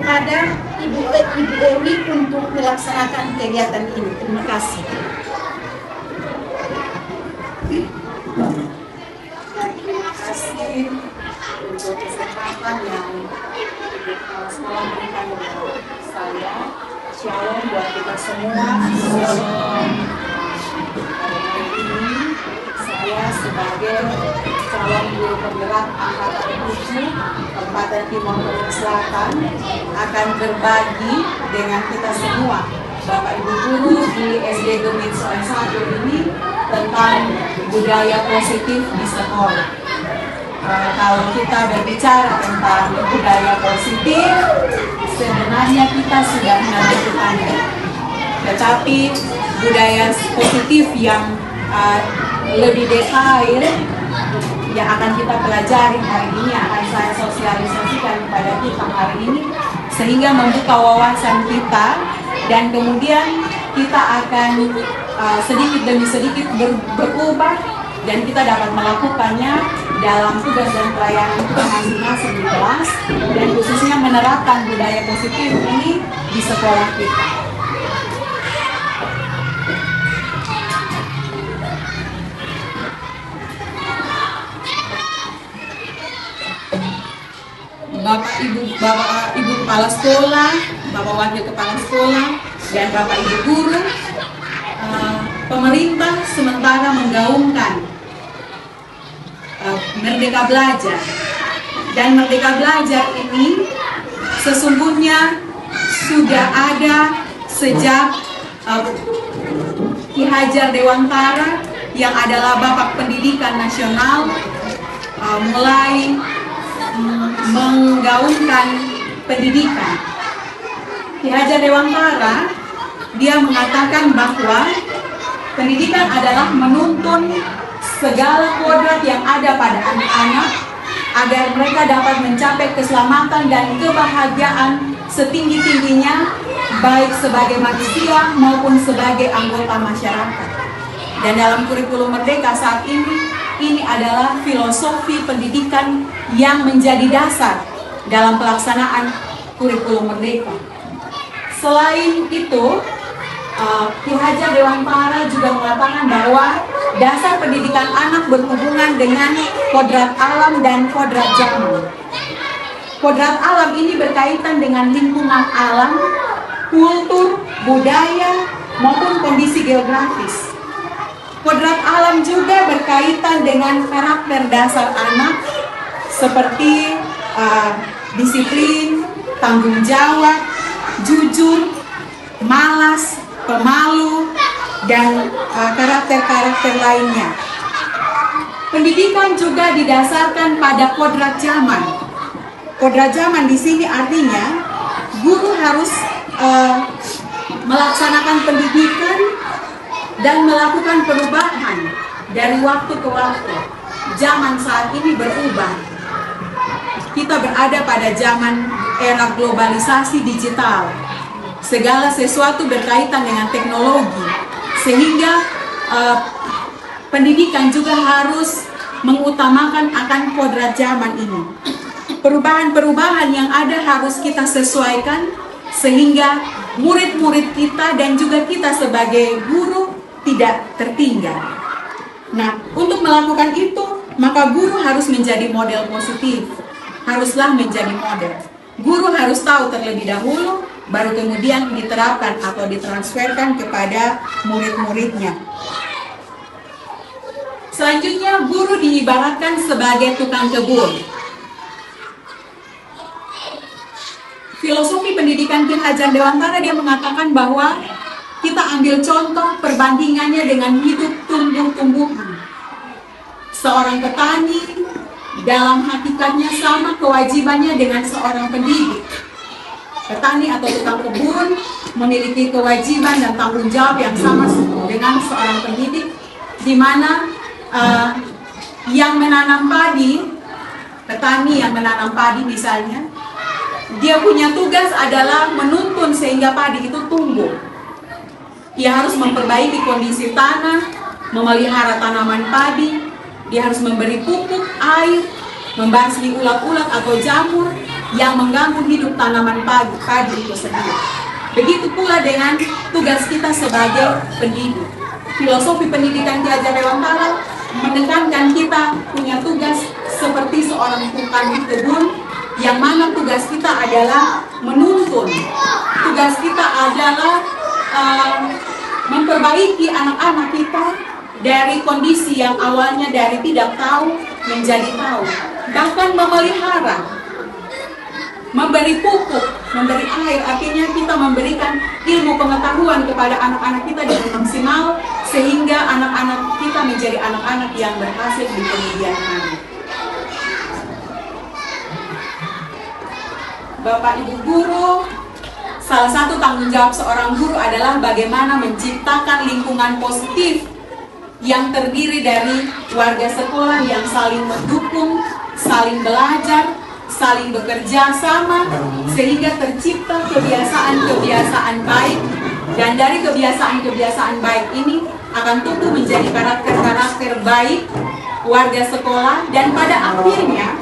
kepada Ibu Ewi untuk melaksanakan kegiatan ini. Terima kasih. Terima kasih untuk kesempatan yang sekolah berikan kepada saya. Shalom buat kita semua. Saya sebagai calon guru penggerak angkatan 7 Kabupaten Timur Tengah Selatan akan berbagi dengan kita semua, Bapak Ibu guru di SD Domitso 1 ini, tentang budaya positif di sekolah. Kalau kita berbicara tentang budaya positif, sebenarnya kita sudah melakukannya. Tetapi budaya positif yang lebih detail yang akan kita pelajari hari ini, akan saya sosialisasikan kepada kita hari ini, sehingga membuka wawasan kita, dan kemudian kita akan sedikit demi sedikit berubah, dan kita dapat melakukannya dalam tugas dan pelayanan kita masing-masing di kelas, dan khususnya menerapkan budaya positif ini di sekolah kita. Bapak Ibu Kepala Sekolah, Bapak Wakil Kepala Sekolah, dan Bapak Ibu Guru, pemerintah sementara menggaungkan Merdeka Belajar. Dan Merdeka Belajar ini sesungguhnya sudah ada sejak Ki Hajar Dewantara yang adalah Bapak Pendidikan Nasional mulai menggaungkan pendidikan. Ki Hajar Dewantara, dia mengatakan bahwa pendidikan adalah menuntun segala kodrat yang ada pada anak-anak agar mereka dapat mencapai keselamatan dan kebahagiaan setinggi-tingginya, baik sebagai manusia maupun sebagai anggota masyarakat. Dan dalam kurikulum Merdeka saat ini adalah filosofi pendidikan yang menjadi dasar dalam pelaksanaan kurikulum Merdeka. Selain itu, Ki Hajar Dewantara juga mengatakan bahwa dasar pendidikan anak berhubungan dengan kodrat alam dan kodrat zaman. Kodrat alam ini berkaitan dengan lingkungan alam, kultur, budaya, maupun kondisi geografis. Kodrat alam juga berkaitan dengan karakter dasar anak seperti disiplin, tanggung jawab, jujur, malas, pemalu, dan karakter-karakter lainnya. Pendidikan juga didasarkan pada kodrat zaman. Kodrat zaman di sini artinya guru harus melaksanakan pendidikan dan melakukan perubahan dari waktu ke waktu. Zaman saat ini berubah. Kita berada pada zaman era globalisasi digital. Segala sesuatu berkaitan dengan teknologi, sehingga pendidikan juga harus mengutamakan akan kodrat zaman ini. Perubahan-perubahan yang ada harus kita sesuaikan, sehingga murid-murid kita dan juga kita sebagai guru tidak tertinggal. Nah, untuk melakukan itu, maka guru harus menjadi model positif. Haruslah menjadi model. Guru harus tahu terlebih dahulu, baru kemudian diterapkan atau ditransferkan kepada murid-muridnya. Selanjutnya, guru diibaratkan sebagai tukang kebun. Filosofi pendidikan Ki Hajar Dewantara, dia mengatakan bahwa kita ambil contoh perbandingannya dengan hidup tumbuh-tumbuhan. Seorang petani dalam hakikatnya sama kewajibannya dengan seorang pendidik. Petani atau tukang kebun memiliki kewajiban dan tanggung jawab yang sama dengan seorang pendidik, di mana yang menanam padi, petani yang menanam padi misalnya, dia punya tugas adalah menuntun sehingga padi itu tumbuh. Dia harus memperbaiki kondisi tanah, memelihara tanaman padi, dia harus memberi pupuk, air, membasmi ulat-ulat atau jamur, yang mengganggu hidup tanaman padi itu sendiri. Begitu pula dengan tugas kita sebagai pendidik. Filosofi pendidikan Ki Hajar Dewantara menekankan kita punya tugas seperti seorang tukang kebun, yang mana tugas kita adalah menuntun. Tugas kita adalah memperbaiki anak-anak kita dari kondisi yang awalnya dari tidak tahu menjadi tahu. Bahkan memelihara, memberi pupuk, memberi air, artinya kita memberikan ilmu pengetahuan kepada anak-anak kita dengan maksimal, sehingga anak-anak kita menjadi anak-anak yang berhasil di kemudian hari. Bapak Ibu guru, salah satu tanggung jawab seorang guru adalah bagaimana menciptakan lingkungan positif yang terdiri dari warga sekolah yang saling mendukung, saling belajar, saling bekerja sama, sehingga tercipta kebiasaan-kebiasaan baik, dan dari kebiasaan-kebiasaan baik ini akan tumbuh menjadi karakter-karakter baik warga sekolah, dan pada akhirnya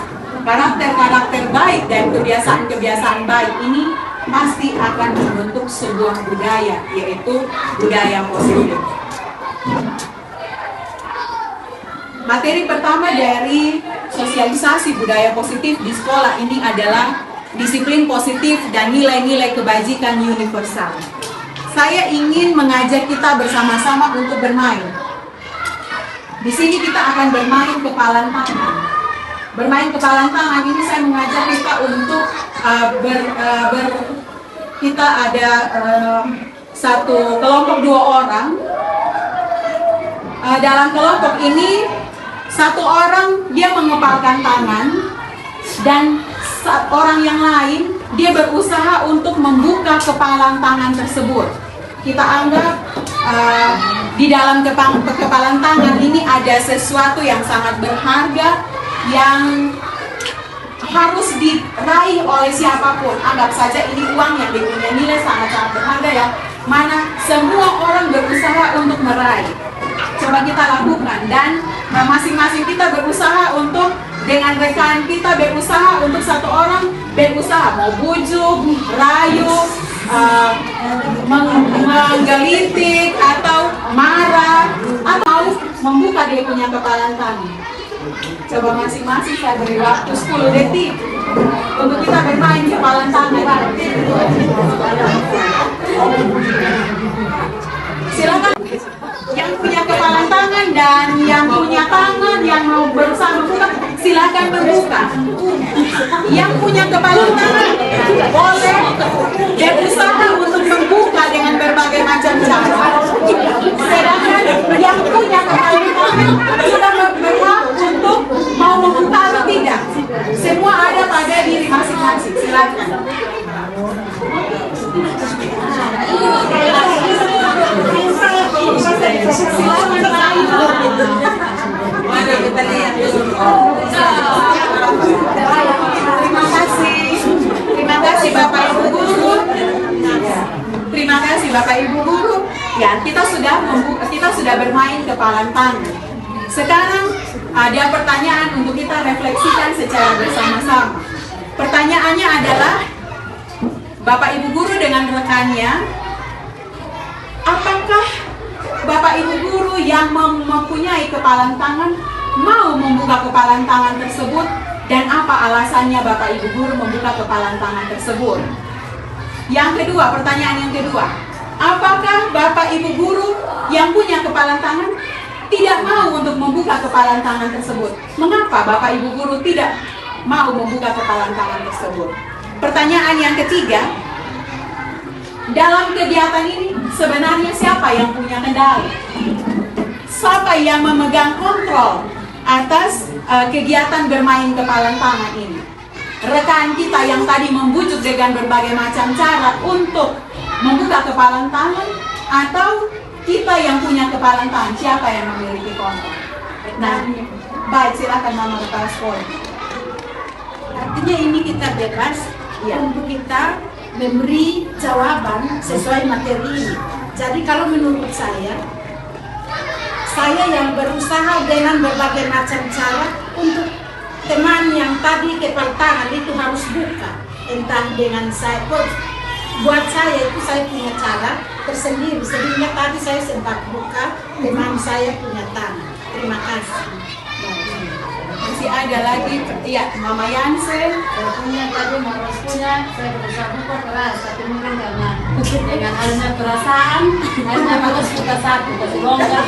karakter-karakter baik dan kebiasaan-kebiasaan baik ini pasti akan membentuk sebuah budaya, yaitu budaya positif. Materi pertama dari sosialisasi budaya positif di sekolah ini adalah disiplin positif dan nilai-nilai kebajikan universal. Saya ingin mengajak kita bersama-sama untuk bermain. Di sini kita akan bermain kepalan tangan. Bermain kepalan tangan ini saya mengajak kita untuk kita ada satu kelompok 2 orang. Dalam kelompok ini satu orang dia mengepalkan tangan, dan orang yang lain dia berusaha untuk membuka kepalan tangan tersebut. Kita anggap di dalam kepalan tangan ini ada sesuatu yang sangat berharga yang harus diraih oleh siapapun. Anggap saja ini uang yang punya nilai sangat-sangat berharga, ya, mana semua orang berusaha untuk meraih. Coba kita lakukan, dan masing-masing kita berusaha untuk dengan rekan kita berusaha untuk satu orang berusaha mau bujuk, rayu, menggelitik atau marah atau membuka dia punya kepalan tangan. Coba masing-masing saya beri waktu 10 detik untuk kita bermain kepalan tangan. Silakan yang punya kepalan tangan dan yang punya tangan yang mau berusaha membuka, silakan membuka. Yang punya kepalan tangan boleh berusaha untuk membuka dengan berbagai macam cara. Sedangkan yang punya kepalan tangan sudah berhak untuk mau membuka atau tidak. Semua ada pada diri masing-masing. Silakan. Terima kasih Bapak Ibu guru. Terima kasih Bapak Ibu guru. Ya, kita sudah bermain kepalan tangan. Sekarang ada pertanyaan untuk kita refleksikan secara bersama-sama. Pertanyaannya adalah, Bapak Ibu guru dengan rekannya, apakah Bapak Ibu guru yang mempunyai kepalan tangan mau membuka kepalan tangan tersebut, dan apa alasannya Bapak Ibu guru membuka kepalan tangan tersebut? Yang kedua, pertanyaan yang kedua, apakah Bapak Ibu guru yang punya kepalan tangan tidak mau untuk membuka kepalan tangan tersebut? Mengapa Bapak Ibu guru tidak mau membuka kepalan tangan tersebut? Pertanyaan yang ketiga, dalam kegiatan ini sebenarnya siapa yang punya kendali? Siapa yang memegang kontrol atas kegiatan bermain kepalan tangan ini? Rekan kita yang tadi membujuk dengan berbagai macam cara untuk membuka kepalan tangan, atau kita yang punya kepalan tangan? Siapa yang memiliki kontrol? Nah, baik, silakan Mama Kepala Sekolah. Artinya ini kita bebas untuk kita memberi jawaban sesuai materi ini. Jadi kalau menurut saya yang berusaha dengan berbagai macam cara untuk teman yang tadi kepalan tangan itu harus buka. entah dengan saya, buat saya itu saya punya cara tersendiri. Sebelumnya tadi saya sempat buka teman saya punya tanah. Terima kasih. Masih ada lagi, ya Mama Yansen. Saya punya tadi Mas punya, saya berusaha buka keras, tapi mungkin karena dengan adanya perasaan, akhirnya harus buka satu, kasih longgar,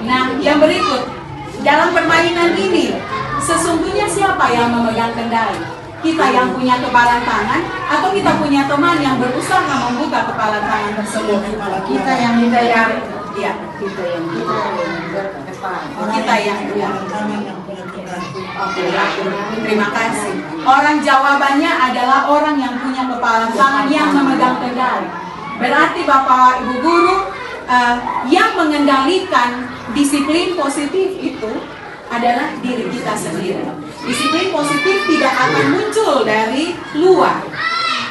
Nah, yang berikut, dalam permainan ini, sesungguhnya siapa yang memegang kendali? Kita yang punya kepalan tangan, atau kita punya teman yang berusaha membuka kepalan tangan tersebut? Kita yang Ya, kita yang berkepan. kita yang Oke, terima kasih. Orang jawabannya adalah orang yang punya kepalan tangan yang memegang kendali. Berarti Bapak Ibu Guru, yang mengendalikan disiplin positif itu adalah diri kita sendiri. Disiplin positif tidak akan muncul dari luar.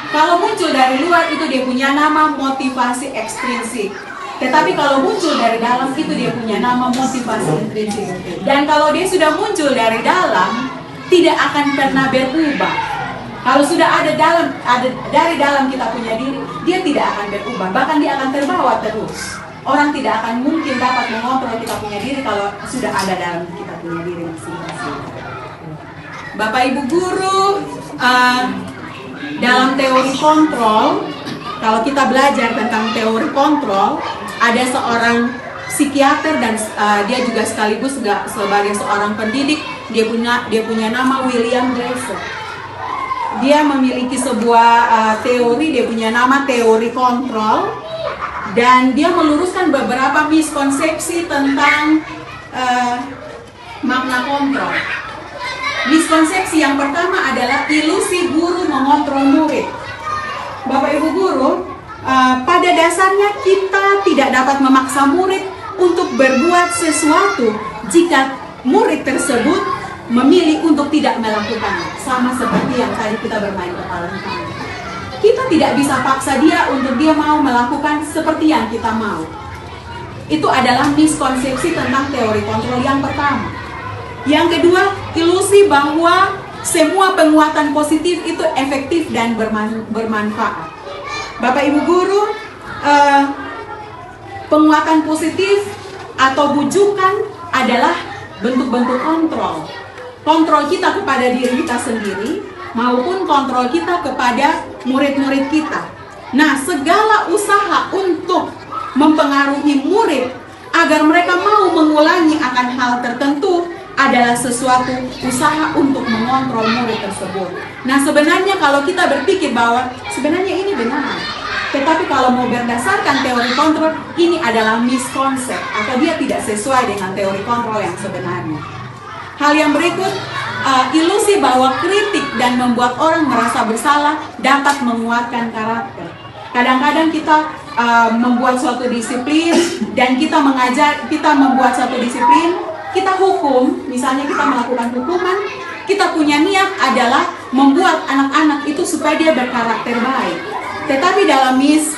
Kalau muncul dari luar itu dia punya nama motivasi ekstrinsik. Tetapi kalau muncul dari dalam itu dia punya nama motivasi intrinsik. Dan kalau dia sudah muncul dari dalam, tidak akan pernah berubah. Kalau sudah ada dari dalam kita punya diri, dia tidak akan berubah. Bahkan dia akan terbawa terus. Orang tidak akan mungkin dapat mengontrol kita punya diri kalau sudah ada dalam kita punya diri masing-masing. Bapak Ibu Guru, dalam teori kontrol, kalau kita belajar tentang teori kontrol, ada seorang psikiater dan dia juga sekaligus sebagai seorang pendidik. Dia punya nama William Glasser. Dia memiliki sebuah teori, dia punya nama teori kontrol, dan dia meluruskan beberapa miskonsepsi tentang makna kontrol. Miskonsepsi yang pertama adalah ilusi guru mengontrol murid. Bapak Ibu Guru, pada dasarnya kita tidak dapat memaksa murid untuk berbuat sesuatu jika murid tersebut memilih untuk tidak melakukannya. Sama seperti yang tadi kita bermain kepalan tangan. Kita tidak bisa paksa dia untuk dia mau melakukan seperti yang kita mau. Itu adalah miskonsepsi tentang teori kontrol yang pertama. Yang kedua, ilusi bahwa semua penguatan positif itu efektif dan bermanfaat. Bapak Ibu Guru, penguatan positif atau bujukan adalah bentuk-bentuk kontrol. Kontrol kita kepada diri kita sendiri maupun kontrol kita kepada murid-murid kita. Nah, segala usaha untuk mempengaruhi murid agar mereka mau mengulangi akan hal tertentu adalah sesuatu usaha untuk mengontrol murid tersebut. Nah, sebenarnya kalau kita berpikir bahwa sebenarnya ini benar, tetapi kalau mau berdasarkan teori kontrol, ini adalah miskonsep atau dia tidak sesuai dengan teori kontrol yang sebenarnya. Hal yang berikut, ilusi bahwa kritik dan membuat orang merasa bersalah dapat menguatkan karakter. Kadang-kadang kita membuat suatu disiplin dan kita membuat suatu disiplin, kita hukum, misalnya kita melakukan hukuman, kita punya niat adalah membuat anak-anak itu supaya dia berkarakter baik. Tetapi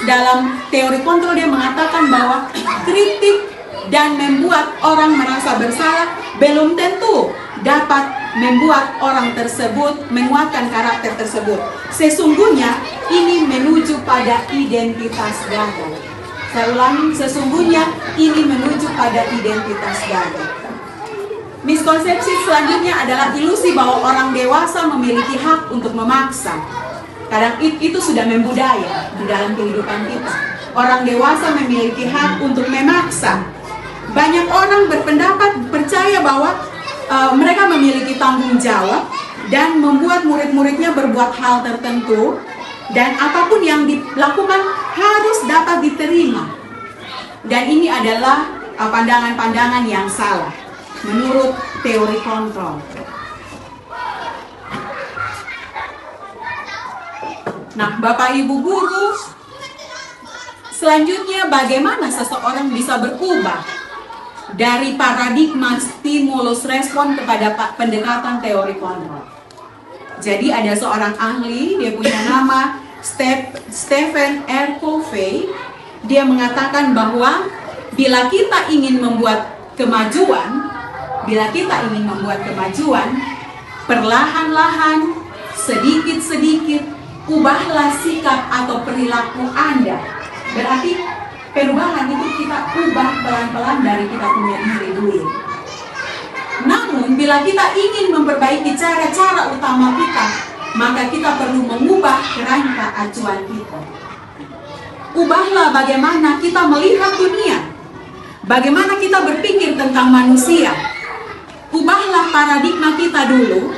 dalam teori kontrol dia mengatakan bahwa kritik dan membuat orang merasa bersalah belum tentu dapat membuat orang tersebut menguatkan karakter tersebut. Sesungguhnya ini menuju pada identitas gagal. Saya ulangi, sesungguhnya ini menuju pada identitas gagal. Miskonsepsi selanjutnya adalah ilusi bahwa orang dewasa memiliki hak untuk memaksa. Kadang itu sudah membudaya di dalam kehidupan kita. Orang dewasa memiliki hak untuk memaksa. Banyak orang berpendapat percaya bahwa mereka memiliki tanggung jawab dan membuat murid-muridnya berbuat hal tertentu, dan apapun yang dilakukan harus dapat diterima. Dan ini adalah pandangan-pandangan yang salah menurut teori kontrol. Nah, Bapak Ibu Guru, selanjutnya bagaimana seseorang bisa berubah dari paradigma stimulus respon kepada pendekatan teori kontrol. Jadi ada seorang ahli, dia punya nama Stephen R. Covey. Dia mengatakan bahwa bila kita ingin membuat kemajuan, bila kita ingin membuat kemajuan, perlahan-lahan, sedikit-sedikit, ubahlah sikap atau perilaku Anda. Berarti perubahan itu kita ubah pelan-pelan dari kita punya diri dulu. Namun, bila kita ingin memperbaiki cara-cara utama kita, maka kita perlu mengubah kerangka acuan kita. Ubahlah bagaimana kita melihat dunia, bagaimana kita berpikir tentang manusia. Ubahlah paradigma kita dulu,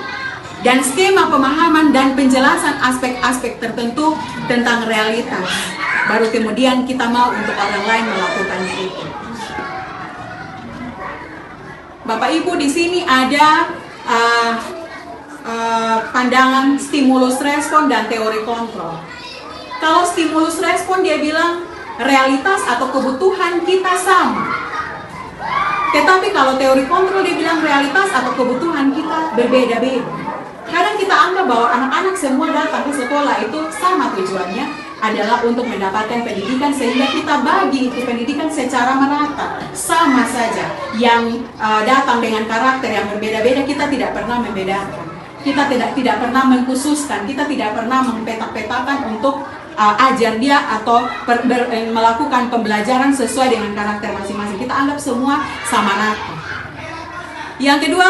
dan skema pemahaman dan penjelasan aspek-aspek tertentu tentang realitas. Baru kemudian kita mau untuk orang lain melakukannya itu. Bapak Ibu, di sini ada pandangan stimulus respon dan teori kontrol. Kalau stimulus respon dia bilang realitas atau kebutuhan kita sama. Tetapi kalau teori kontrol dia bilang realitas atau kebutuhan kita berbeda-beda. Kadang kita anggap bahwa anak-anak semua datang ke sekolah itu sama tujuannya adalah untuk mendapatkan pendidikan, sehingga kita bagi itu pendidikan secara merata, sama saja. Yang datang dengan karakter yang berbeda-beda kita tidak pernah membedakan. Kita tidak pernah mengkhususkan, kita tidak pernah mempetak-petakan untuk ajar dia atau melakukan pembelajaran sesuai dengan karakter masing-masing. Kita anggap semua sama rata. Yang kedua,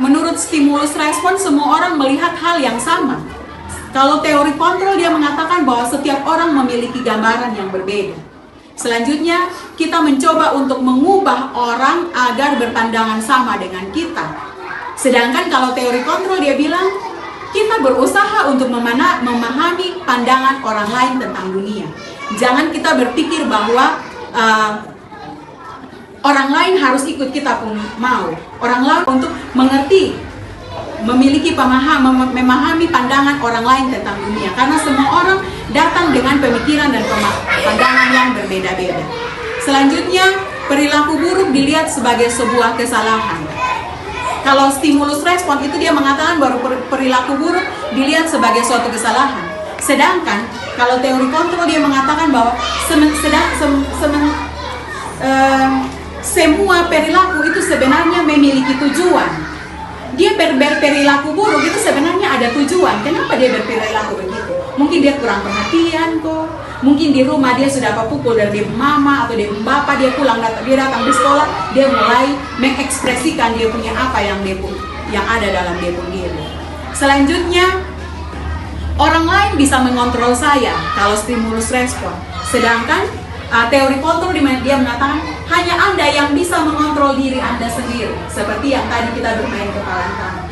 menurut stimulus respon semua orang melihat hal yang sama. Kalau teori kontrol dia mengatakan bahwa setiap orang memiliki gambaran yang berbeda. Selanjutnya, kita mencoba untuk mengubah orang agar berpandangan sama dengan kita. Sedangkan kalau teori kontrol dia bilang, kita berusaha untuk memahami pandangan orang lain tentang dunia. Jangan kita berpikir bahwa orang lain harus ikut kita pun mau. Orang lain untuk mengerti, memiliki memahami pandangan orang lain tentang dunia. Karena semua orang datang dengan pemikiran dan pandangan yang berbeda-beda. Selanjutnya, perilaku buruk dilihat sebagai sebuah kesalahan. Kalau stimulus respon itu dia mengatakan bahwa perilaku buruk dilihat sebagai suatu kesalahan. Sedangkan kalau teori kontrol dia mengatakan bahwa semua perilaku itu sebenarnya memiliki tujuan. Dia berperilaku buruk itu sebenarnya ada tujuan. Kenapa dia berperilaku begitu? Mungkin dia kurang perhatian kok. Mungkin di rumah dia sudah pukul dari mama atau dari bapak, dia pulang dia datang di sekolah, dia mulai mengekspresikan dia punya apa yang ada dalam dia pun diri. Selanjutnya, orang lain bisa mengontrol saya kalau stimulus respon. Sedangkan teori kontrol dia mengatakan hanya Anda yang bisa mengontrol diri Anda sendiri. Seperti yang tadi kita bermain kepalan kami.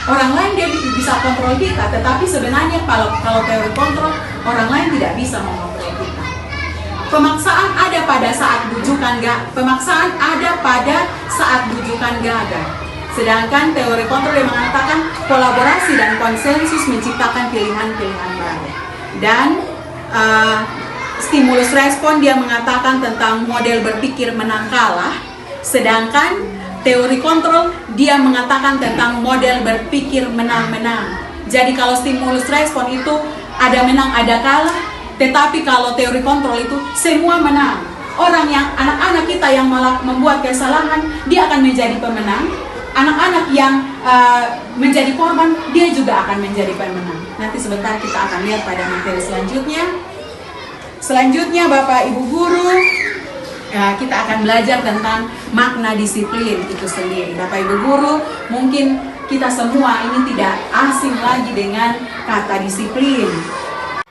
Orang lain dia bisa kontrol kita, tetapi sebenarnya kalau teori kontrol, orang lain tidak bisa mengontrol kita. Pemaksaan ada pada saat bujukan gagal. Sedangkan teori kontrol yang mengatakan kolaborasi dan konsensus menciptakan pilihan-pilihan baru. Dan stimulus respon dia mengatakan tentang model berpikir menang kalah. Sedangkan teori kontrol dia mengatakan tentang model berpikir menang-menang. Jadi kalau stimulus respon itu ada menang ada kalah, tetapi kalau teori kontrol itu semua menang. Anak-anak kita yang malah membuat kesalahan, dia akan menjadi pemenang. Anak-anak yang menjadi korban, dia juga akan menjadi pemenang. Nanti sebentar kita akan lihat pada materi selanjutnya. Selanjutnya Bapak Ibu Guru, kita akan belajar tentang makna disiplin itu sendiri. Bapak Ibu Guru, mungkin kita semua ini tidak asing lagi dengan kata disiplin.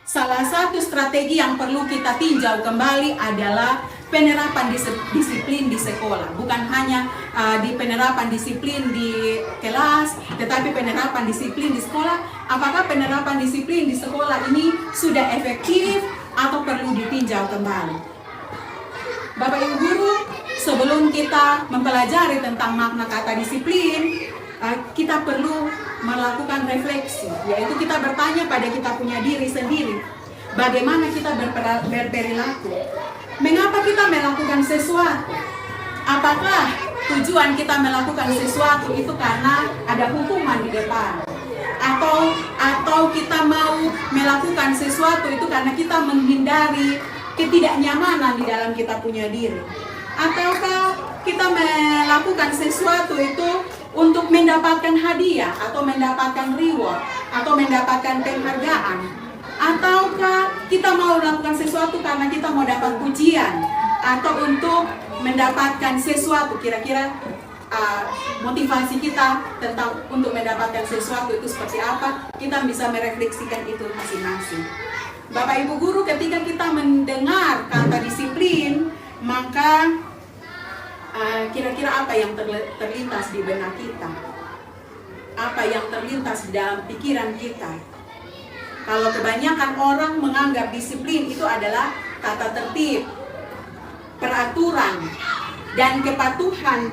Salah satu strategi yang perlu kita tinjau kembali adalah penerapan disiplin di sekolah. Bukan hanya di penerapan disiplin di kelas, tetapi penerapan disiplin di sekolah. Apakah penerapan disiplin di sekolah ini sudah efektif atau perlu ditinjau kembali? Bapak Ibu Guru, sebelum kita mempelajari tentang makna kata disiplin, kita perlu melakukan refleksi, yaitu kita bertanya pada kita punya diri sendiri, bagaimana kita berperilaku, mengapa kita melakukan sesuatu, apakah tujuan kita melakukan sesuatu itu karena ada hukuman di depan, atau kita mau melakukan sesuatu itu karena kita menghindari ketidaknyamanan di dalam kita punya diri, ataukah kita kita melakukan sesuatu itu untuk mendapatkan hadiah atau mendapatkan reward atau mendapatkan penghargaan, ataukah kita mau melakukan sesuatu karena kita mau dapat pujian atau untuk mendapatkan sesuatu, kira-kira motivasi kita tentang untuk mendapatkan sesuatu itu seperti apa, kita bisa merefleksikan itu masing-masing. Bapak Ibu Guru, ketika kita mendengar kata disiplin, maka kira-kira apa yang terlintas di benak kita? Apa yang terlintas di dalam pikiran kita? Kalau kebanyakan orang menganggap disiplin itu adalah tata tertib, peraturan, dan kepatuhan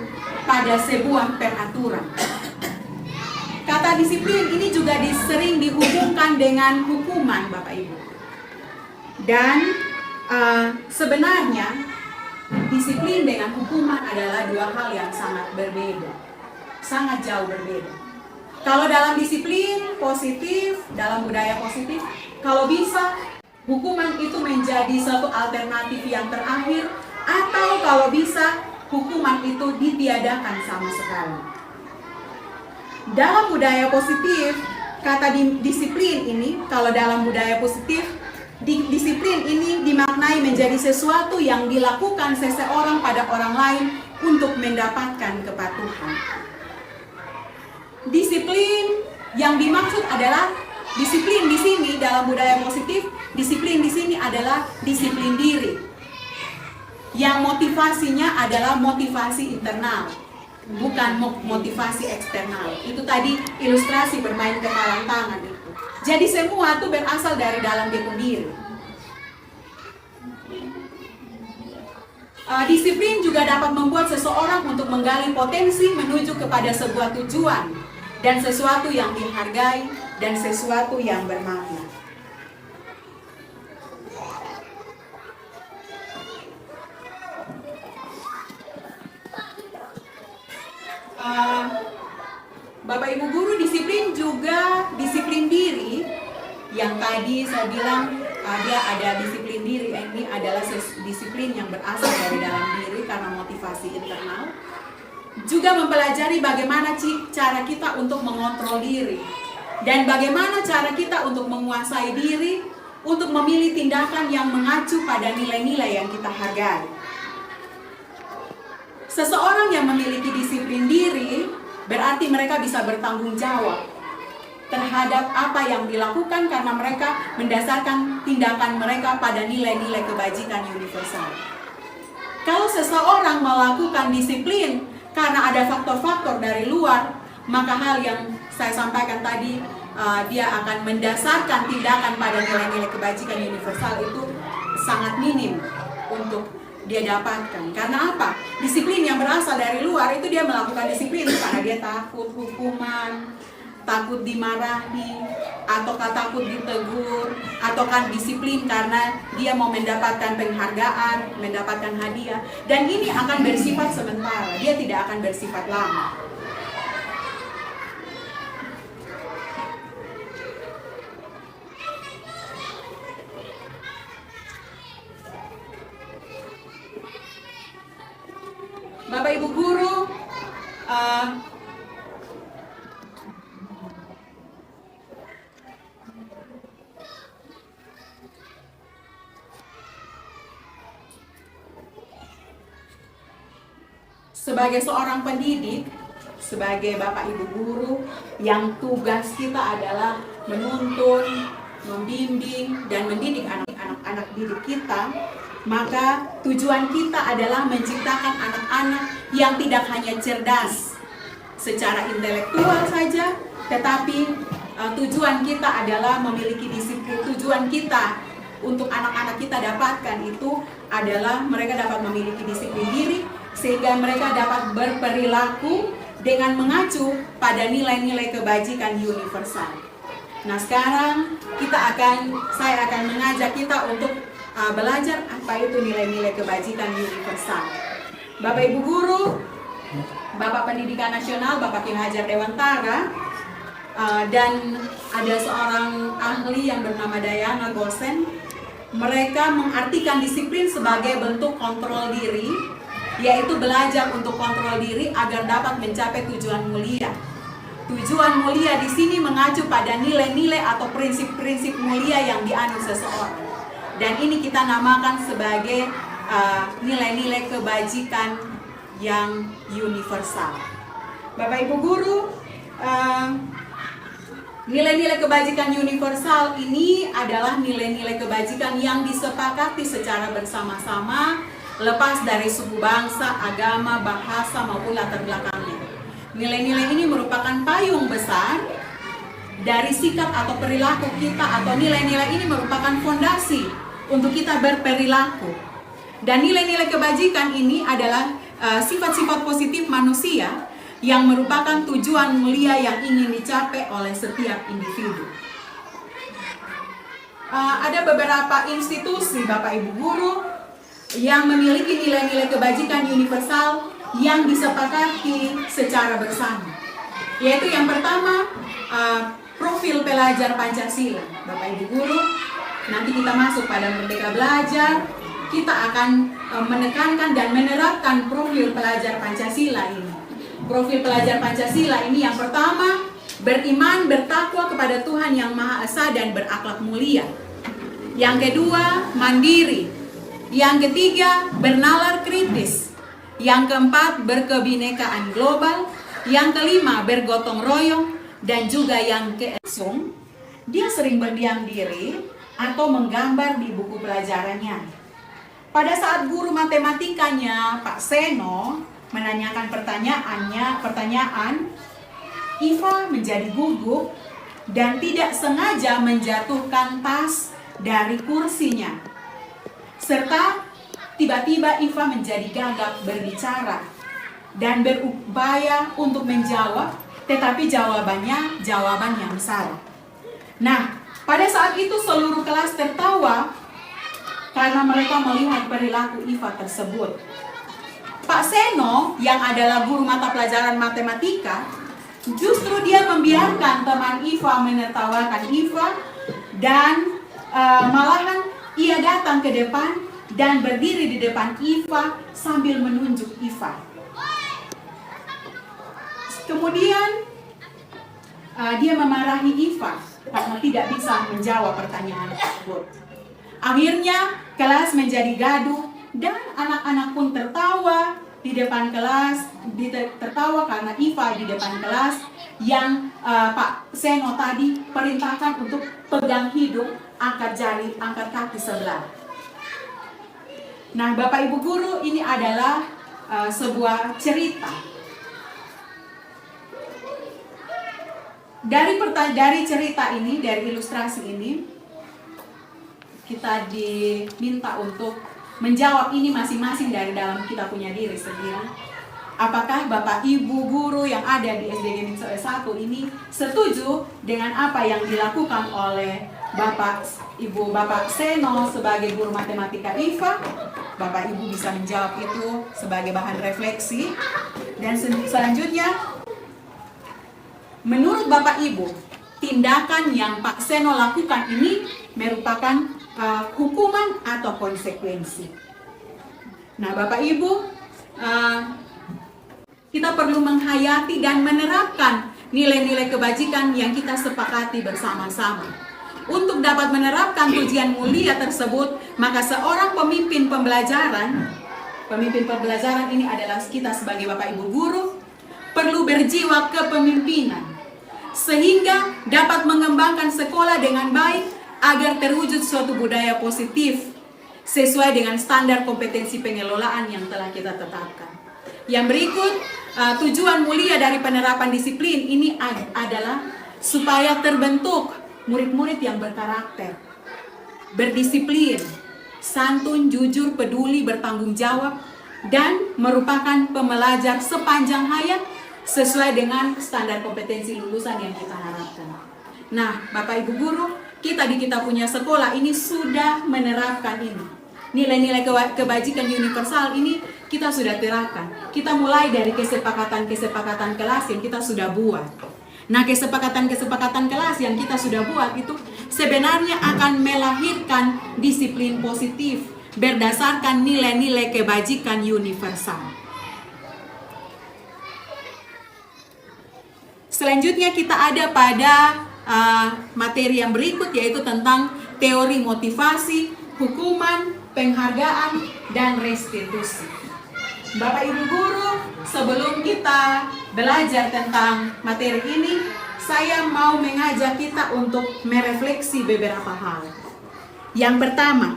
pada sebuah peraturan. Kata disiplin ini juga sering dihubungkan dengan hukuman, Bapak Ibu. Dan sebenarnya disiplin dengan hukuman adalah dua hal yang sangat berbeda, sangat jauh berbeda. Kalau dalam disiplin positif, dalam budaya positif, kalau bisa hukuman itu menjadi suatu alternatif yang terakhir, atau kalau bisa hukuman itu ditiadakan sama sekali. Dalam budaya positif, kata disiplin ini, kalau dalam budaya positif, disiplin ini dimaknai menjadi sesuatu yang dilakukan seseorang pada orang lain untuk mendapatkan kepatuhan. Disiplin yang dimaksud adalah disiplin di sini dalam budaya positif, disiplin di sini adalah disiplin diri. Yang motivasinya adalah motivasi internal, bukan motivasi eksternal. Itu tadi ilustrasi bermain kepalan tangan itu. Jadi semua itu berasal dari dalam diri. Disiplin juga dapat membuat seseorang untuk menggali potensi menuju kepada sebuah tujuan dan sesuatu yang dihargai dan sesuatu yang bermakna. Bapak Ibu Guru, disiplin juga disiplin diri. Yang tadi saya bilang dia ada disiplin diri, ini adalah disiplin yang berasal dari dalam diri karena motivasi internal. Juga mempelajari bagaimana cara kita untuk mengontrol diri dan bagaimana cara kita untuk menguasai diri, untuk memilih tindakan yang mengacu pada nilai-nilai yang kita hargai. Seseorang yang memiliki disiplin diri berarti mereka bisa bertanggung jawab terhadap apa yang dilakukan karena mereka mendasarkan tindakan mereka pada nilai-nilai kebajikan universal. Kalau seseorang melakukan disiplin karena ada faktor-faktor dari luar, maka hal yang saya sampaikan tadi, dia akan mendasarkan tindakan pada nilai-nilai kebajikan universal itu sangat minim untuk dia dapatkan. Karena apa? Disiplin yang berasal dari luar itu dia melakukan disiplin karena dia takut hukuman, takut dimarahi, ataukah takut ditegur, ataukah disiplin karena dia mau mendapatkan penghargaan, mendapatkan hadiah. Dan ini akan bersifat sementara, dia tidak akan bersifat lama. Bapak Ibu Guru, sebagai seorang pendidik, sebagai Bapak Ibu Guru, yang tugas kita adalah menuntun, membimbing, dan mendidik anak-anak didik kita, maka tujuan kita adalah menciptakan anak-anak yang tidak hanya cerdas secara intelektual saja, tetapi tujuan kita adalah memiliki disiplin. Tujuan kita untuk anak-anak kita dapatkan itu adalah mereka dapat memiliki disiplin diri, sehingga mereka dapat berperilaku dengan mengacu pada nilai-nilai kebajikan universal. Nah, sekarang saya akan mengajak kita untuk belajar apa itu nilai-nilai kebajikan universal. Bapak Ibu Guru, Bapak Pendidikan Nasional, Bapak Ki Hajar Dewantara, dan ada seorang ahli yang bernama Dayana Gosen. Mereka mengartikan disiplin sebagai bentuk kontrol diri yaitu belajar untuk kontrol diri agar dapat mencapai tujuan mulia. Tujuan mulia di sini mengacu pada nilai-nilai atau prinsip-prinsip mulia yang dianut seseorang. Dan ini kita namakan sebagai nilai-nilai kebajikan yang universal. Bapak Ibu Guru, nilai-nilai kebajikan universal ini adalah nilai-nilai kebajikan yang disepakati secara bersama-sama, lepas dari suku bangsa, agama, bahasa, maupun latar belakangnya. Nilai-nilai ini merupakan payung besar dari sikap atau perilaku kita, atau nilai-nilai ini merupakan fondasi untuk kita berperilaku. Dan nilai-nilai kebajikan ini adalah sifat-sifat positif manusia yang merupakan tujuan mulia yang ingin dicapai oleh setiap individu. Ada beberapa institusi Bapak Ibu Guru yang memiliki nilai-nilai kebajikan universal yang disepakati secara bersama. Yaitu yang pertama, profil pelajar Pancasila. Bapak Ibu Guru, nanti kita masuk pada Merdeka Belajar, kita akan menekankan dan menerapkan profil pelajar Pancasila ini. Profil pelajar Pancasila ini yang pertama, beriman, bertakwa kepada Tuhan Yang Maha Esa dan berakhlak mulia. Yang kedua, mandiri. Yang ketiga, bernalar kritis. Yang keempat, berkebinekaan global. Yang kelima, bergotong royong. Dan juga yang keenam, dia sering berdiam diri atau menggambar di buku pelajarannya. Pada saat guru matematikanya Pak Seno menanyakan pertanyaan, Iva menjadi gugup dan tidak sengaja menjatuhkan tas dari kursinya. Serta tiba-tiba Iva menjadi gagap berbicara dan berupaya untuk menjawab, tetapi jawaban yang salah. Nah, pada saat itu seluruh kelas tertawa karena mereka melihat perilaku Iva tersebut. Pak Seno yang adalah guru mata pelajaran matematika, justru dia membiarkan teman Iva menertawakan Iva dan malahan ia datang ke depan dan berdiri di depan Iva sambil menunjuk Iva. Kemudian dia memarahi Iva karena tidak bisa menjawab pertanyaan tersebut. Akhirnya kelas menjadi gaduh dan anak-anak pun tertawa di depan kelas, tertawa karena Iva di depan kelas yang Pak Seno tadi perintahkan untuk pegang hidung, angkat jari, angkat kaki sebelah. Nah, Bapak Ibu Guru, ini adalah sebuah cerita. Dari cerita ini, dari ilustrasi ini, kita diminta untuk menjawab ini masing-masing dari dalam kita punya diri sendiri. Apakah Bapak Ibu Guru yang ada di SDG 1 ini setuju dengan apa yang dilakukan oleh Bapak Seno sebagai guru matematika Iva? Bapak Ibu bisa menjawab itu sebagai bahan refleksi. Dan selanjutnya, menurut Bapak Ibu, tindakan yang Pak Seno lakukan ini merupakan hukuman atau konsekuensi. Nah, Bapak Ibu, kita perlu menghayati dan menerapkan nilai-nilai kebajikan yang kita sepakati bersama-sama. Untuk dapat menerapkan tujuan mulia tersebut, maka seorang pemimpin pembelajaran ini adalah kita sebagai Bapak Ibu Guru, perlu berjiwa kepemimpinan, sehingga dapat mengembangkan sekolah dengan baik, agar terwujud suatu budaya positif sesuai dengan standar kompetensi pengelolaan yang telah kita tetapkan. Yang berikut, tujuan mulia dari penerapan disiplin ini adalah supaya terbentuk murid-murid yang berkarakter, berdisiplin, santun, jujur, peduli, bertanggung jawab, dan merupakan pembelajar sepanjang hayat sesuai dengan standar kompetensi lulusan yang kita harapkan. Nah, Bapak Ibu Guru, kita di kita punya sekolah ini sudah menerapkan ini. Nilai-nilai kebajikan universal ini kita sudah terapkan. Kita mulai dari kesepakatan kelas yang kita sudah buat. Nah, kesepakatan kelas yang kita sudah buat itu sebenarnya akan melahirkan disiplin positif, berdasarkan nilai-nilai kebajikan universal. Selanjutnya kita ada pada materi yang berikut, yaitu tentang teori motivasi, hukuman, penghargaan, dan restitusi. Bapak Ibu Guru, sebelum kita belajar tentang materi ini, saya mau mengajak kita untuk merefleksi beberapa hal. Yang pertama,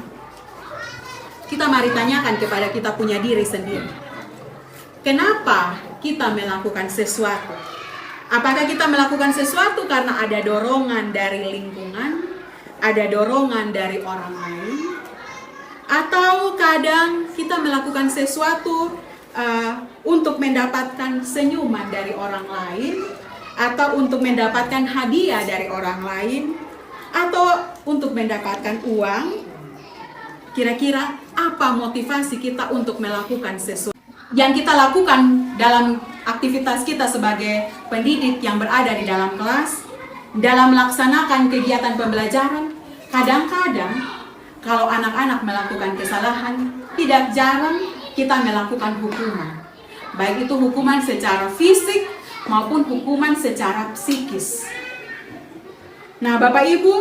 kita mari tanyakan kepada kita punya diri sendiri. Kenapa kita melakukan sesuatu? Apakah kita melakukan sesuatu karena ada dorongan dari lingkungan, ada dorongan dari orang lain, atau kadang kita melakukan sesuatu untuk mendapatkan senyuman dari orang lain, atau untuk mendapatkan hadiah dari orang lain, atau untuk mendapatkan uang? Kira-kira apa motivasi kita untuk melakukan sesuatu? Yang kita lakukan dalam aktivitas kita sebagai pendidik yang berada di dalam kelas, dalam melaksanakan kegiatan pembelajaran, kadang-kadang kalau anak-anak melakukan kesalahan, tidak jarang kita melakukan hukuman. Baik itu hukuman secara fisik maupun hukuman secara psikis. Nah, Bapak Ibu,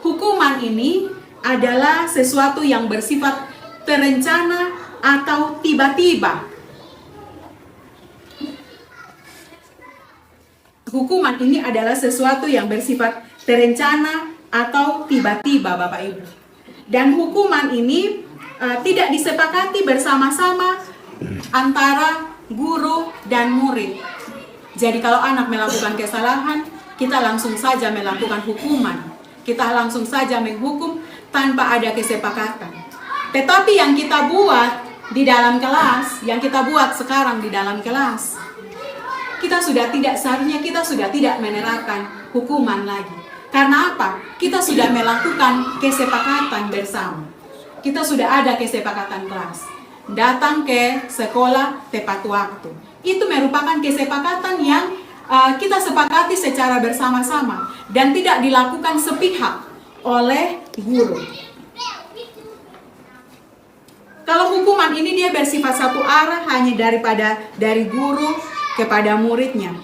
hukuman ini adalah sesuatu yang bersifat terencana atau tiba-tiba. Hukuman ini adalah sesuatu yang bersifat terencana atau tiba-tiba, Bapak Ibu. Dan hukuman ini tidak disepakati bersama-sama antara guru dan murid. Jadi kalau anak melakukan kesalahan, kita langsung saja melakukan hukuman. Kita langsung saja menghukum tanpa ada kesepakatan. Tetapi yang kita buat di dalam kelas, yang kita buat sekarang di dalam kelas, seharusnya kita sudah tidak menerapkan hukuman lagi. Karena apa? Kita sudah melakukan kesepakatan bersama. Kita sudah ada kesepakatan kelas. Datang ke sekolah tepat waktu. Itu merupakan kesepakatan yang kita sepakati secara bersama-sama dan tidak dilakukan sepihak oleh guru. Kalau hukuman ini dia bersifat satu arah, hanya dari guru kepada muridnya.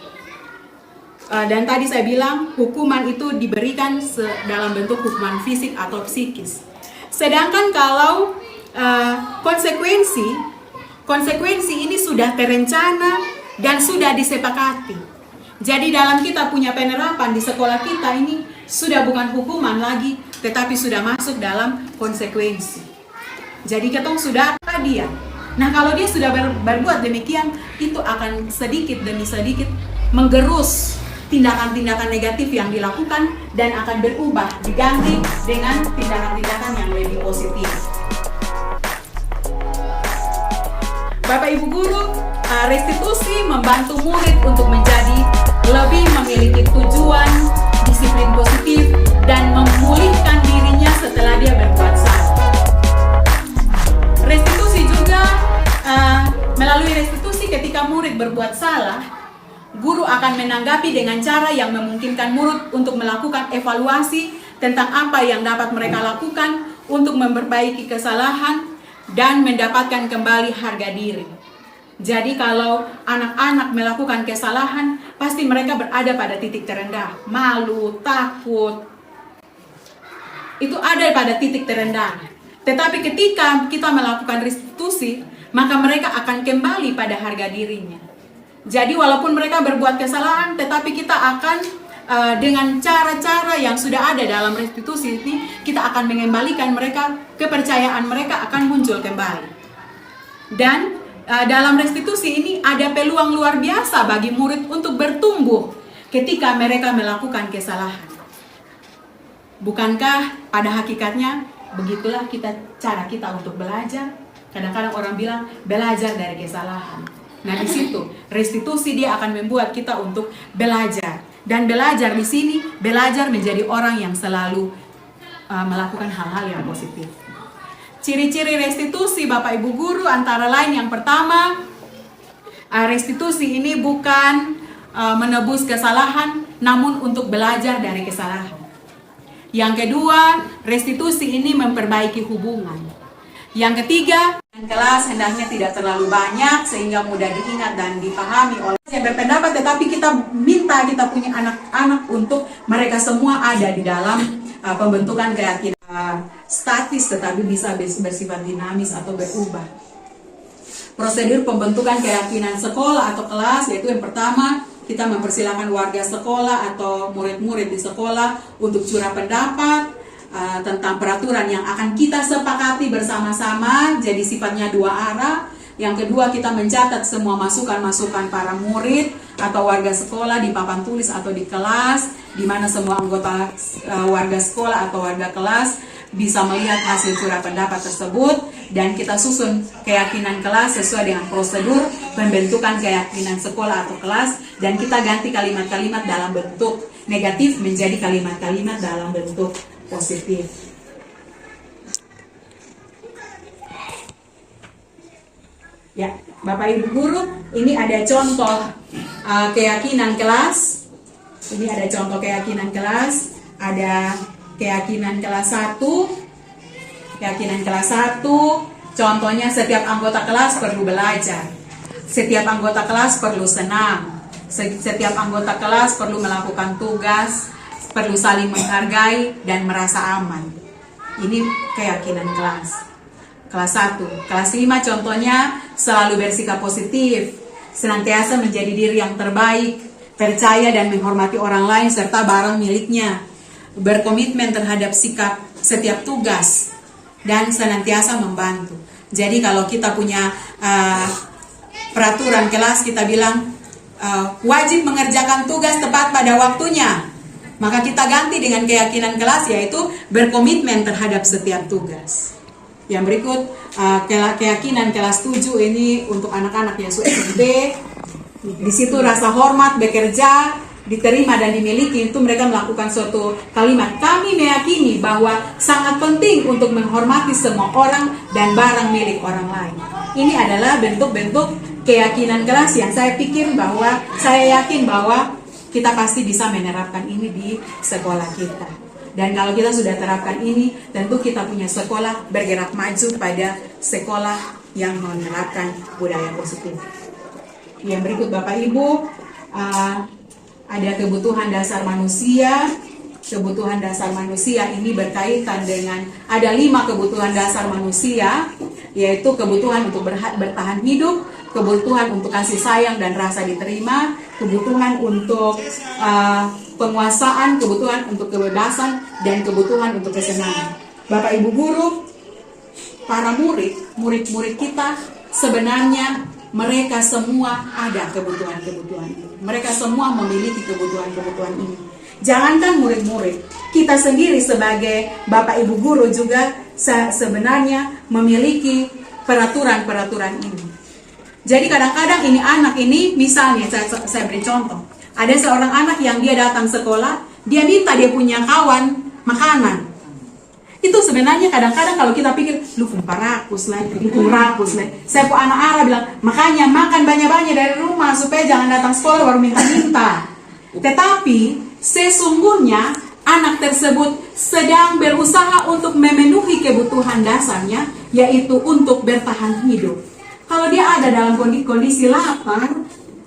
Dan tadi saya bilang hukuman itu diberikan dalam bentuk hukuman fisik atau psikis. Sedangkan kalau konsekuensi ini sudah terencana dan sudah disepakati. Jadi dalam kita punya penerapan di sekolah kita ini sudah bukan hukuman lagi, tetapi sudah masuk dalam konsekuensi. Jadi ketong sudah dia. Nah, kalau dia sudah berbuat demikian, itu akan sedikit demi sedikit menggerus tindakan-tindakan negatif yang dilakukan dan akan berubah diganti dengan tindakan-tindakan yang lebih positif. Bapak Ibu Guru, restitusi membantu murid untuk menjadi lebih memiliki tujuan, disiplin positif, dan memulihkan dirinya setelah dia berbuat salah. Restitusi juga, melalui restitusi ketika murid berbuat salah, guru akan menanggapi dengan cara yang memungkinkan murid untuk melakukan evaluasi tentang apa yang dapat mereka lakukan untuk memperbaiki kesalahan dan mendapatkan kembali harga diri. Jadi kalau anak-anak melakukan kesalahan, pasti mereka berada pada titik terendah, malu, takut. Itu ada pada titik terendah. Tetapi ketika kita melakukan restitusi, maka mereka akan kembali pada harga dirinya. Jadi walaupun mereka berbuat kesalahan, tetapi kita akan dengan cara-cara yang sudah ada dalam restitusi ini, kita akan mengembalikan mereka, kepercayaan mereka akan muncul kembali. Dan dalam restitusi ini ada peluang luar biasa bagi murid untuk bertumbuh ketika mereka melakukan kesalahan. Bukankah pada hakikatnya begitulah cara kita untuk belajar? Kadang-kadang orang bilang belajar dari kesalahan. Nah, di situ restitusi dia akan membuat kita untuk belajar. Dan belajar di sini, belajar menjadi orang yang selalu melakukan hal-hal yang positif. Ciri-ciri restitusi Bapak Ibu Guru antara lain yang pertama, restitusi ini bukan menebus kesalahan, namun untuk belajar dari kesalahan. Yang kedua, restitusi ini memperbaiki hubungan. Yang ketiga, kelas hendaknya tidak terlalu banyak sehingga mudah diingat dan dipahami oleh yang berpendapat, tetapi kita minta kita punya anak-anak untuk mereka semua ada di dalam pembentukan keyakinan statis tetapi bisa bersifat dinamis atau berubah. Prosedur pembentukan keyakinan sekolah atau kelas yaitu yang pertama, kita mempersilahkan warga sekolah atau murid-murid di sekolah untuk curah pendapat tentang peraturan yang akan kita sepakati bersama-sama, jadi sifatnya dua arah. Yang kedua, kita mencatat semua masukan-masukan para murid atau warga sekolah di papan tulis atau di kelas, di mana semua anggota warga sekolah atau warga kelas bisa melihat hasil curah pendapat tersebut, dan kita susun keyakinan kelas sesuai dengan prosedur pembentukan keyakinan sekolah atau kelas, dan kita ganti kalimat-kalimat dalam bentuk negatif menjadi kalimat-kalimat dalam bentuk positif. Ya, Bapak Ibu guru, ini ada contoh keyakinan kelas. Ini ada contoh keyakinan kelas. Ada keyakinan kelas 1. Keyakinan kelas 1, contohnya setiap anggota kelas perlu belajar. Setiap anggota kelas perlu senang. Setiap anggota kelas perlu melakukan tugas, perlu saling menghargai dan merasa aman. Ini keyakinan kelas. Kelas 1. Kelas 5 contohnya selalu bersikap positif, senantiasa menjadi diri yang terbaik, percaya dan menghormati orang lain serta barang miliknya, berkomitmen terhadap sikap setiap tugas, dan senantiasa membantu. Jadi kalau kita punya peraturan kelas, kita bilang wajib mengerjakan tugas tepat pada waktunya, maka kita ganti dengan keyakinan kelas yaitu berkomitmen terhadap setiap tugas. Yang berikut keyakinan kelas 7 ini untuk anak-anak yang SD. Di situ rasa hormat, bekerja, diterima dan dimiliki, itu mereka melakukan suatu kalimat. Kami meyakini bahwa sangat penting untuk menghormati semua orang dan barang milik orang lain. Ini adalah bentuk-bentuk keyakinan kelas yang saya yakin bahwa kita pasti bisa menerapkan ini di sekolah kita. Dan kalau kita sudah terapkan ini, tentu kita punya sekolah bergerak maju pada sekolah yang menerapkan budaya positif. Yang berikut Bapak Ibu, ada kebutuhan dasar manusia. Kebutuhan dasar manusia ini berkaitan dengan ada 5 kebutuhan dasar manusia, yaitu kebutuhan untuk bertahan hidup, kebutuhan untuk kasih sayang dan rasa diterima, kebutuhan untuk penguasaan, kebutuhan untuk kebebasan, dan kebutuhan untuk kesenangan. Bapak Ibu guru, para murid-murid kita sebenarnya mereka semua ada kebutuhan-kebutuhan ini. Mereka semua memiliki kebutuhan-kebutuhan ini. Jangankan murid-murid, kita sendiri sebagai Bapak Ibu guru juga sebenarnya memiliki peraturan-peraturan ini. Jadi kadang-kadang ini anak ini, misalnya saya beri contoh. Ada seorang anak yang dia datang sekolah, dia minta dia punya kawan makanan. Itu sebenarnya kadang-kadang kalau kita pikir, lu rakus lah, rakus lah. Saya pun anak Ara bilang, makanya makan banyak-banyak dari rumah supaya jangan datang sekolah baru minta-minta. Tetapi sesungguhnya anak tersebut sedang berusaha untuk memenuhi kebutuhan dasarnya, yaitu untuk bertahan hidup. Kalau dia ada dalam kondisi lapar,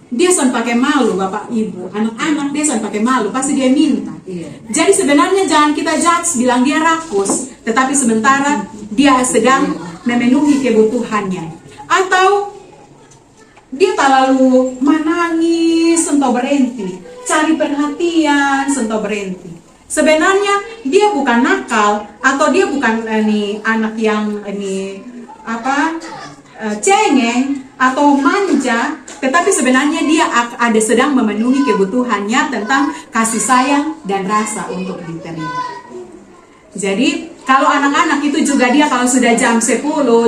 dia sampai pakai malu, Bapak Ibu. Anak-anak dia sampai pakai malu, pasti dia minta. Jadi sebenarnya jangan kita judge bilang dia rakus, tetapi sementara dia sedang memenuhi kebutuhannya. Atau dia terlalu menangis entah berhenti, cari perhatian entah berhenti. Sebenarnya dia bukan nakal atau dia bukan anak yang cengeng atau manja, tetapi sebenarnya dia ada sedang memenuhi kebutuhannya tentang kasih sayang dan rasa untuk diterima. Jadi kalau anak-anak itu juga dia kalau sudah jam 10,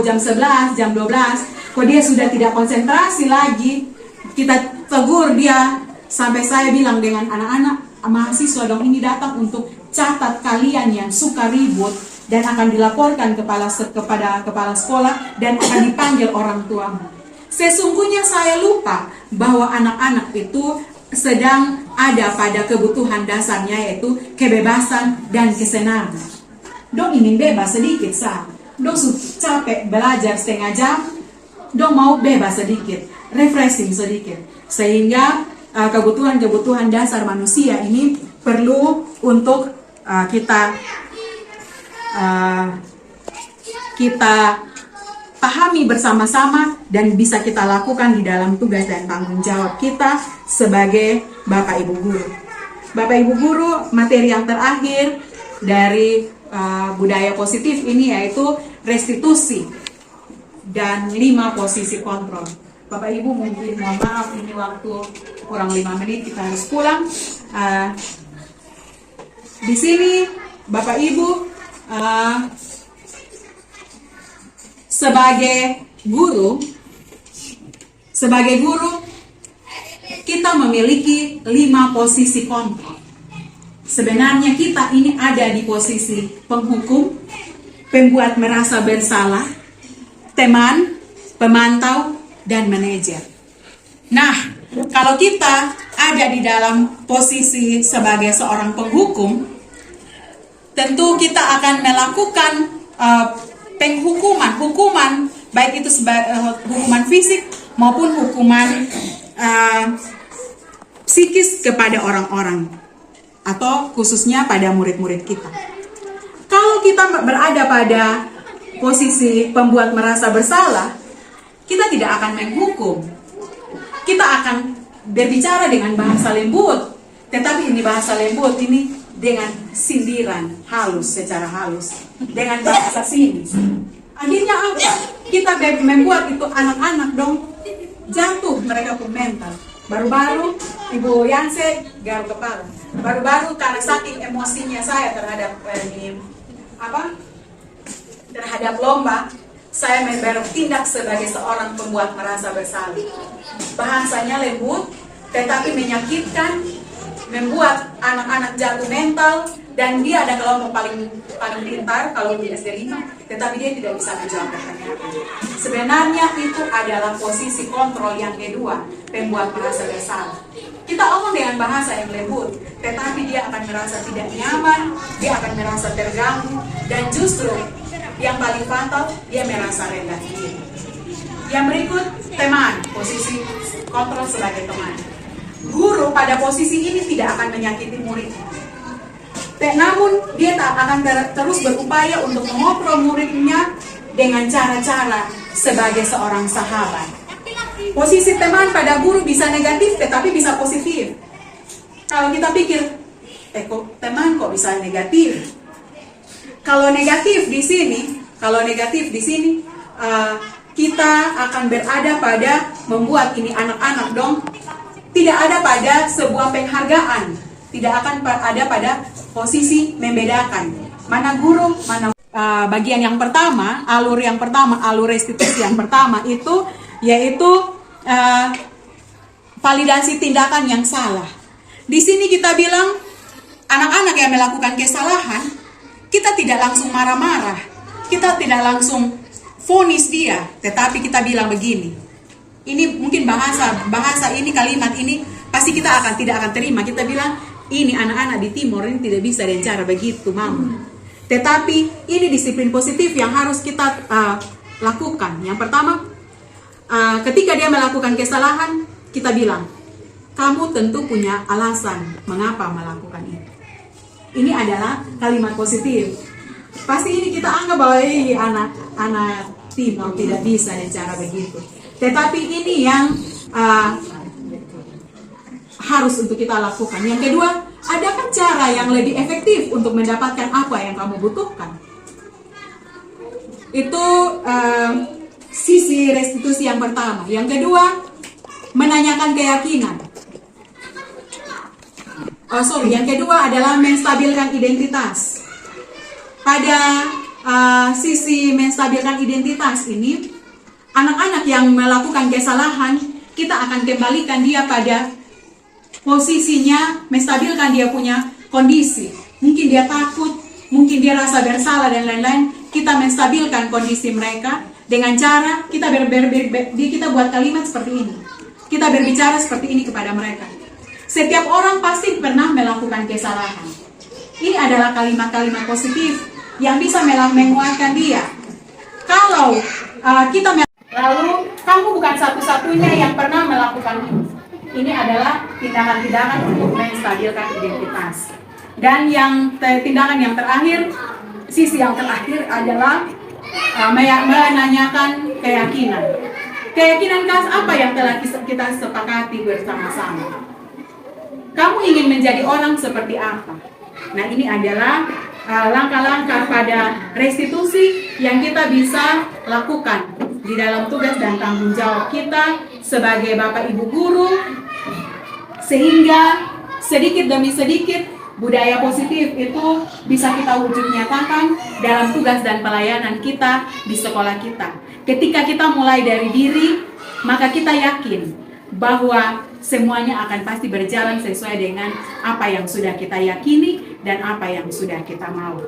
jam 11, jam 12, kok dia sudah tidak konsentrasi lagi, kita tegur dia. Sampai saya bilang dengan anak-anak, mahasiswa dong ini datang untuk catat kalian yang suka ribut dan akan dilaporkan kepada kepala sekolah dan akan dipanggil orang tuamu. Sesungguhnya saya lupa bahwa anak-anak itu sedang ada pada kebutuhan dasarnya, yaitu kebebasan dan kesenangan. Dong ingin bebas sedikit sah. Dong capek belajar setengah jam, dong mau bebas sedikit, refreshing sedikit. Sehingga kebutuhan-kebutuhan dasar manusia ini perlu untuk kita pahami bersama-sama dan bisa kita lakukan di dalam tugas dan tanggung jawab kita sebagai Bapak Ibu Guru. Bapak Ibu Guru, materi yang terakhir dari budaya positif ini yaitu restitusi dan 5 posisi kontrol. Bapak Ibu mungkin mohon maaf, ini waktu kurang 5 menit kita harus pulang. Di sini Bapak Ibu sebagai guru kita memiliki 5 posisi kontrol. Sebenarnya kita ini ada di posisi penghukum, pembuat merasa bersalah, teman, pemantau, dan manajer. Nah, kalau kita ada di dalam posisi sebagai seorang penghukum, tentu kita akan melakukan hukuman, baik itu hukuman fisik maupun hukuman psikis kepada orang-orang atau khususnya pada murid-murid kita. Kalau kita berada pada posisi pembuat merasa bersalah, kita tidak akan menghukum. Kita akan berbicara dengan bahasa lembut, tetapi ini bahasa lembut ini dengan sindiran halus, secara halus, dengan bahasa sinis. Akhirnya apa? Kita membuat itu anak-anak dong jatuh mereka pun mental. Baru-baru Ibu Yanse garuk kepala. Baru-baru karena saking emosinya saya terhadap terhadap lomba, saya bertindak sebagai seorang pembuat merasa bersalah. Bahasanya lembut, tetapi menyakitkan, membuat anak-anak jatuh mental, dan dia ada kelompok paling pintar kalau di SD 5, tetapi dia tidak bisa menjawab pertanyaan. Sebenarnya itu adalah posisi kontrol yang kedua, pembuat merasa bersalah. Kita omong dengan bahasa yang lembut, tetapi dia akan merasa tidak nyaman, dia akan merasa terganggu, dan justru yang paling fatal, dia merasa rendah diri. Yang berikut, teman, posisi kontrol sebagai teman. Guru pada posisi ini tidak akan menyakiti muridnya. Namun dia tak akan terus berupaya untuk mengobrol muridnya dengan cara-cara sebagai seorang sahabat. Posisi teman pada guru bisa negatif tetapi bisa positif. Kalau kita pikir, kok teman kok bisa negatif? Kalau negatif di sini, kita akan berada pada membuat ini anak-anak dong. Tidak ada pada sebuah penghargaan, tidak akan ada pada posisi membedakan mana guru, mana bagian yang pertama, alur restitusi yang pertama itu yaitu validasi tindakan yang salah. Di sini kita bilang anak-anak yang melakukan kesalahan, kita tidak langsung marah-marah, kita tidak langsung vonis dia, tetapi kita bilang begini. Ini mungkin bahasa ini, kalimat ini pasti kita tidak akan terima. Kita bilang ini anak-anak di Timur ini tidak bisa dengan cara begitu, Mama. Tetapi ini disiplin positif yang harus kita lakukan. Yang pertama, ketika dia melakukan kesalahan, kita bilang, kamu tentu punya alasan mengapa melakukan itu. Ini adalah kalimat positif. Pasti ini kita anggap bahwa anak Timur tidak bisa dengan cara begitu. Tetapi ini yang harus untuk kita lakukan. Yang kedua, adakah cara yang lebih efektif untuk mendapatkan apa yang kamu butuhkan? Itu sisi restitusi yang pertama. Yang kedua, menanyakan keyakinan. Yang kedua adalah menstabilkan identitas. Pada sisi menstabilkan identitas ini, anak-anak yang melakukan kesalahan, kita akan kembalikan dia pada posisinya, menstabilkan dia punya kondisi. Mungkin dia takut, mungkin dia rasa bersalah dan lain-lain. Kita menstabilkan kondisi mereka dengan cara kita kita buat kalimat seperti ini. Kita berbicara seperti ini kepada mereka. Setiap orang pasti pernah melakukan kesalahan. Ini adalah kalimat-kalimat positif yang bisa menguatkan dia. Kalau lalu kamu bukan satu-satunya yang pernah melakukan ini. Ini adalah tindakan-tindakan untuk menstabilkan identitas. Dan tindakan yang terakhir, sisi yang terakhir adalah menanyakan keyakinan. Keyakinan apa yang telah kita sepakati bersama-sama? Kamu ingin menjadi orang seperti apa? Nah, ini adalah langkah-langkah pada restitusi yang kita bisa lakukan di dalam tugas dan tanggung jawab kita sebagai Bapak Ibu guru, sehingga sedikit demi sedikit budaya positif itu bisa kita wujud nyatakan dalam tugas dan pelayanan kita di sekolah kita. Ketika kita mulai dari diri, maka kita yakin bahwa semuanya akan pasti berjalan sesuai dengan apa yang sudah kita yakini dan apa yang sudah kita mau.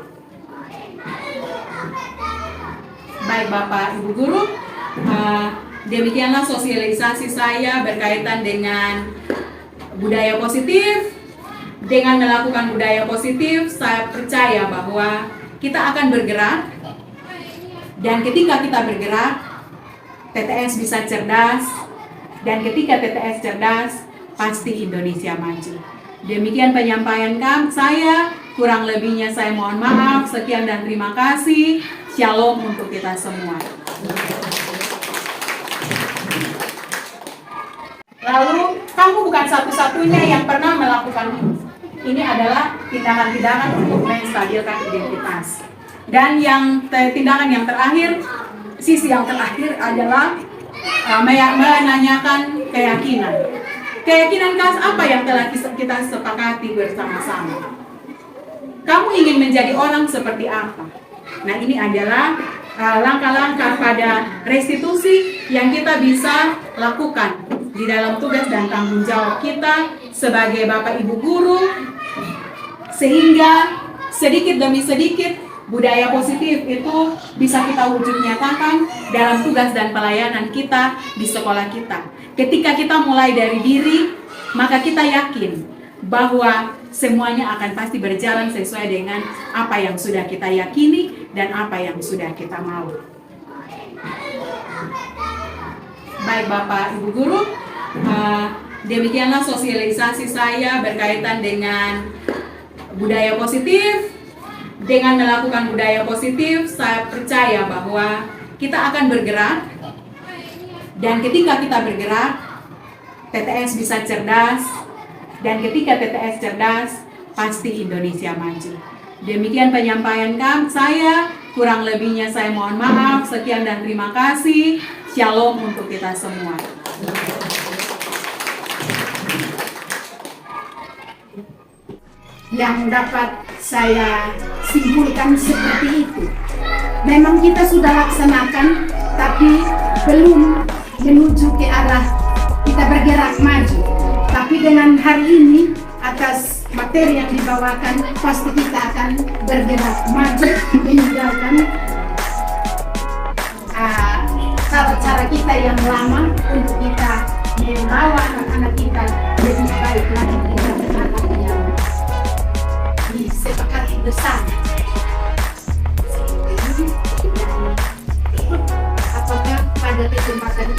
Baik Bapak Ibu guru, demikianlah sosialisasi saya berkaitan dengan budaya positif. Dengan melakukan budaya positif, saya percaya bahwa kita akan bergerak, dan ketika kita bergerak, TTS bisa cerdas, dan ketika TTS cerdas, pasti Indonesia maju. Demikian penyampaian saya, kurang lebihnya saya mohon maaf. Sekian dan terima kasih. Shalom untuk kita semua. Lalu, kamu bukan satu-satunya yang pernah melakukan ini. Ini adalah tindakan-tindakan untuk menstabilkan identitas. Dan tindakan yang terakhir, sisi yang terakhir adalah menanyakan keyakinan. Keyakinan apa yang telah kita sepakati bersama-sama? Kamu ingin menjadi orang seperti apa? Nah, ini adalah langkah-langkah pada restitusi yang kita bisa lakukan di dalam tugas dan tanggung jawab kita sebagai Bapak Ibu guru, sehingga sedikit demi sedikit budaya positif itu bisa kita wujud nyatakan dalam tugas dan pelayanan kita di sekolah kita. Ketika kita mulai dari diri, maka kita yakin bahwa semuanya akan pasti berjalan sesuai dengan apa yang sudah kita yakini dan apa yang sudah kita mau. Baik Bapak Ibu guru, demikianlah sosialisasi saya berkaitan dengan budaya positif. Dengan melakukan budaya positif, saya percaya bahwa kita akan bergerak, dan ketika kita bergerak, TTS bisa cerdas, dan ketika TTS cerdas, pasti Indonesia maju. Demikian penyampaian saya, kurang lebihnya saya mohon maaf. Sekian dan terima kasih. Shalom untuk kita semua. Yang dapat saya simpulkan seperti itu. Memang kita sudah laksanakan, tapi belum menuju ke arah kita bergerak maju. Tapi dengan hari ini, atas materi yang dibawakan, pasti kita akan bergerak maju, meninggalkan cara-cara kita yang lama untuk kita membawa anak-anak kita lebih baik lagi dengan anak yang disepakati bersama. Apakah pada kesempatan